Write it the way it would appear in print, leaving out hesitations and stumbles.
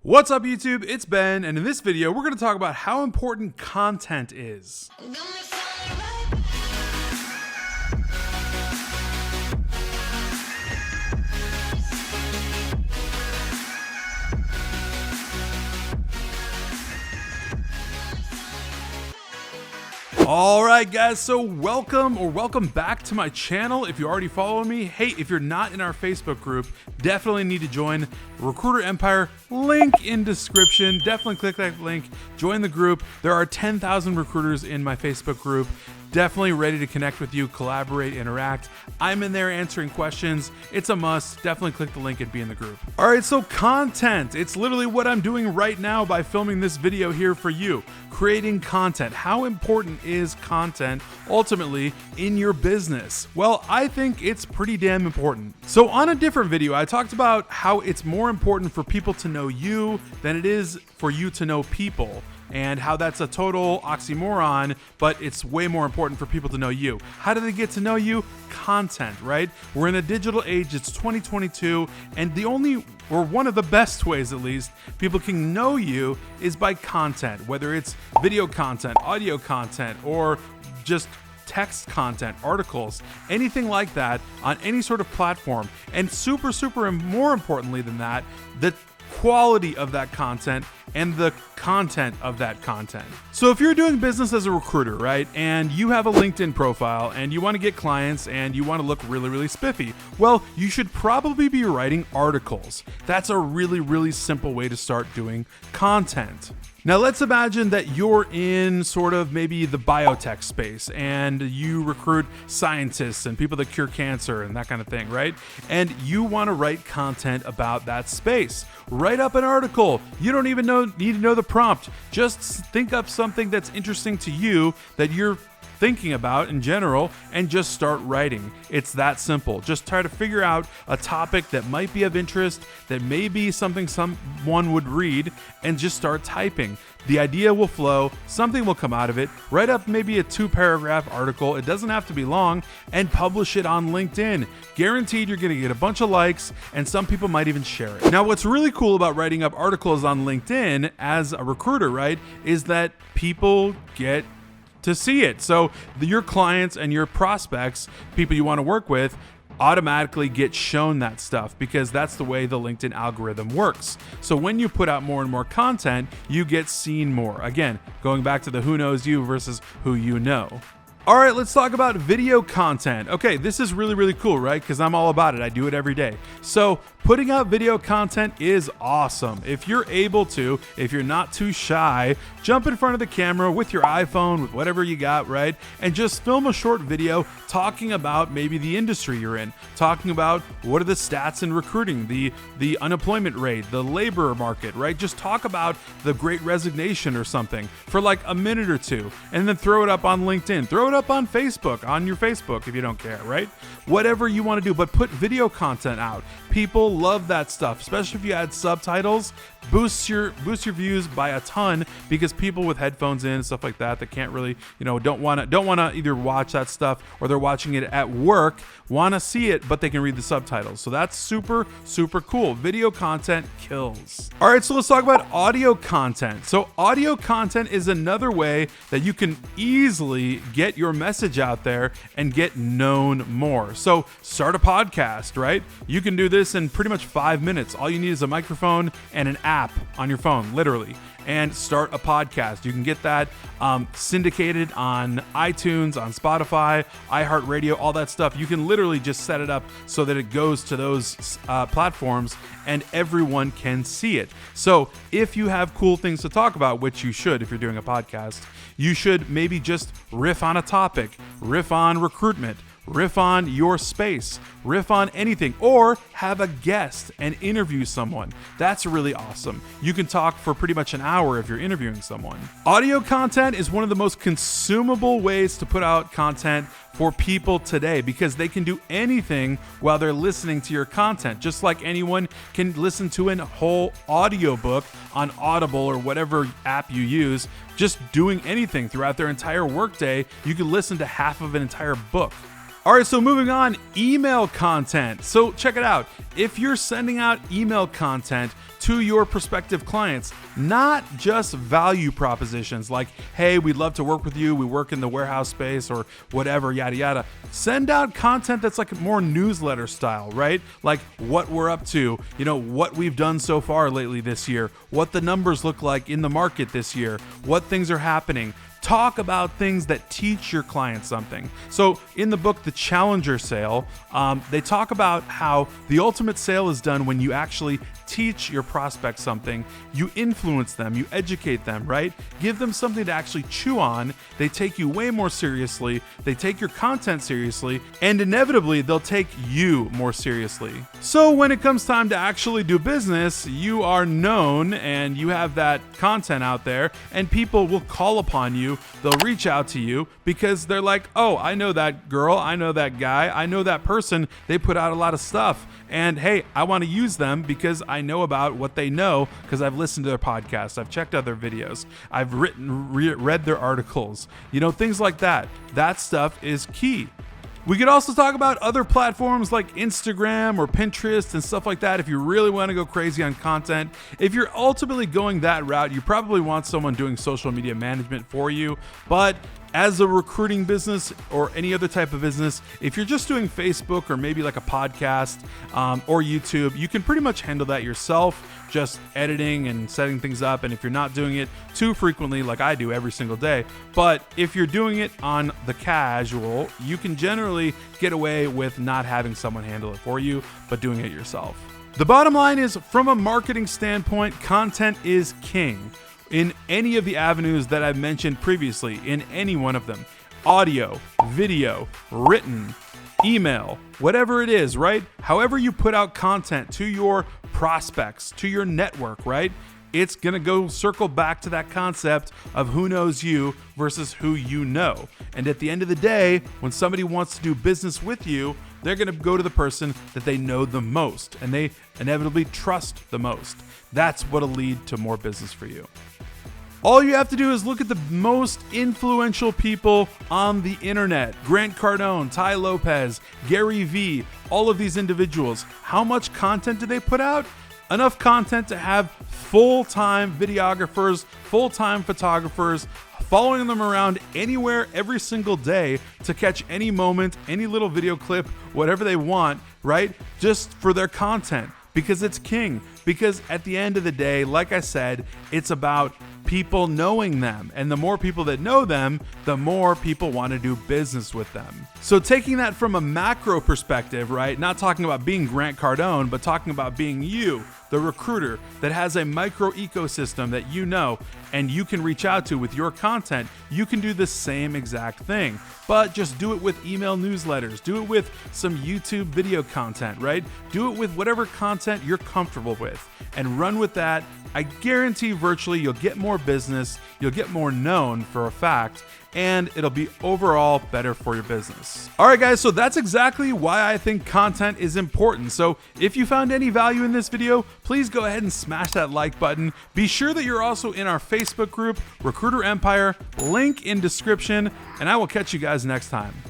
What's up YouTube, it's Ben, and in this video we're going to talk about how important content is. Alright guys, so welcome back to my channel. If you already follow me, hey, if you're not in our Facebook group, definitely need to join Recruiter Empire, link in description. Definitely click that link, join the group. There are 10,000 recruiters in my Facebook group. Definitely ready to connect with you, collaborate, interact. I'm in there answering questions. It's a must. Definitely click the link and be in the group. All right, so content. It's literally what I'm doing right now by filming this video here for you. Creating content. How important is content ultimately in your business? Well, I think it's pretty damn important. So on a different video, I talked about how it's more important for people to know you than it is for you to know people, and how that's a total oxymoron, but it's way more important for people to know you. How do they get to know you? Content, right? We're in a digital age, it's 2022, and the only, or one of the best ways at least, people can know you is by content, whether it's video content, audio content, or just text content, articles, anything like that on any sort of platform. And super, more importantly than that, the quality of that content and the content of that content. So if you're doing business as a recruiter, right, and you have a LinkedIn profile and you want to get clients and you want to look really spiffy, well, you should probably be writing articles. That's a really simple way to start doing content. Now let's imagine that you're in sort of maybe the biotech space and you recruit scientists and people that cure cancer and that kind of thing, right? And you want to write content about that space. Write up an article. You don't even need to know the prompt. Just think up something that's interesting to you that you're thinking about in general and just start writing. It's that simple. Just try to figure out a topic that might be of interest, that may be something someone would read, and just start typing. The idea will flow, something will come out of it. Write up maybe a 2-paragraph article, it doesn't have to be long, and publish it on LinkedIn. Guaranteed you're gonna get a bunch of likes, and some people might even share it. Now what's really cool about writing up articles on LinkedIn as a recruiter, right, is that people get to see it. So your clients and your prospects, people you want to work with, automatically get shown that stuff because that's the way the LinkedIn algorithm works. So when you put out more and more content, you get seen more. Again, going back to the who knows you versus who you know. All right, let's talk about video content. Okay, this is really cool, right? Because I'm all about it. I do it every day. So putting out video content is awesome. If you're able to, if you're not too shy, jump in front of the camera with your iPhone, with whatever you got, right? And just film a short video talking about maybe the industry you're in, talking about what are the stats in recruiting, the unemployment rate, the labor market, right? Just talk about the Great Resignation or something for like a minute or two, and then throw it up on LinkedIn, throw it up on Facebook, on your Facebook if you don't care, right? Whatever you want to do, but put video content out. People love that stuff, especially if you add subtitles. Boosts your views by a ton because people with headphones in and stuff like that can't really, don't want to either watch that stuff or they're watching it at work, want to see it, but they can read the subtitles. So that's super cool. Video content kills. All right, so let's talk about audio content. So audio content is another way that you can easily get your message out there and get known more. So start a podcast, right? You can do this in pretty much 5 minutes. All you need is a microphone and an app on your phone, literally, and start a podcast. You can get that syndicated on iTunes, on Spotify, iHeartRadio, all that stuff. You can literally just set it up so that it goes to those platforms and everyone can see it. So if you have cool things to talk about, which you should if you're doing a podcast, you should maybe just riff on a topic, riff on recruitment, riff on your space, riff on anything, or have a guest and interview someone. That's really awesome. You can talk for pretty much an hour if you're interviewing someone. Audio content is one of the most consumable ways to put out content for people today because they can do anything while they're listening to your content. Just like anyone can listen to a whole audiobook on Audible or whatever app you use, just doing anything throughout their entire workday, you can listen to half of an entire book. All right, so moving on, email content. So check it out. If you're sending out email content to your prospective clients, not just value propositions like, hey, we'd love to work with you, we work in the warehouse space or whatever, yada, yada. Send out content that's like more newsletter style, right? Like what we're up to, what we've done so far lately this year, what the numbers look like in the market this year, what things are happening. Talk about things that teach your clients something. So in the book, The Challenger Sale, they talk about how the ultimate sale is done when you actually teach your prospects something, you influence them, you educate them, right? Give them something to actually chew on. They take you way more seriously, they take your content seriously, and inevitably they'll take you more seriously. So when it comes time to actually do business, you are known and you have that content out there, and people will call upon you, they'll reach out to you because they're like, oh, I know that girl, I know that guy, I know that person, they put out a lot of stuff. And hey, I want to use them because I know about what they know because I've listened to their podcasts, I've checked out their videos, I've read their articles, things like that. That stuff is key. We could also talk about other platforms like Instagram or Pinterest and stuff like that if you really want to go crazy on content. If you're ultimately going that route, you probably want someone doing social media management for you. But as a recruiting business or any other type of business, if you're just doing Facebook or maybe like a podcast or YouTube, you can pretty much handle that yourself, just editing and setting things up. And if you're not doing it too frequently like I do every single day, but if you're doing it on the casual, you can generally get away with not having someone handle it for you, but doing it yourself. The bottom line is, from a marketing standpoint, content is king. In any of the avenues that I've mentioned previously, in any one of them, audio, video, written, email, whatever it is, right? However you put out content to your prospects, to your network, right? It's going to go circle back to that concept of who knows you versus who you know. And at the end of the day, when somebody wants to do business with you, they're going to go to the person that they know the most and they inevitably trust the most. That's what'll lead to more business for you. All you have to do is look at the most influential people on the internet. Grant Cardone, Tai Lopez, Gary Vee, all of these individuals. How much content do they put out? Enough content to have full-time videographers, full-time photographers, following them around anywhere every single day to catch any moment, any little video clip, whatever they want, right? Just for their content, because it's king. Because at the end of the day, like I said, it's about people knowing them. And the more people that know them, the more people want to do business with them. So taking that from a macro perspective, right? Not talking about being Grant Cardone, but talking about being you, the recruiter that has a micro ecosystem that you know and you can reach out to with your content, you can do the same exact thing, but just do it with email newsletters, do it with some YouTube video content, right? Do it with whatever content you're comfortable with and run with that. I guarantee virtually you'll get more business, you'll get more known for a fact, and it'll be overall better for your business. All right, guys, so that's exactly why I think content is important. So if you found any value in this video, please go ahead and smash that like button. Be sure that you're also in our Facebook group, Recruiter Empire, link in description, and I will catch you guys next time.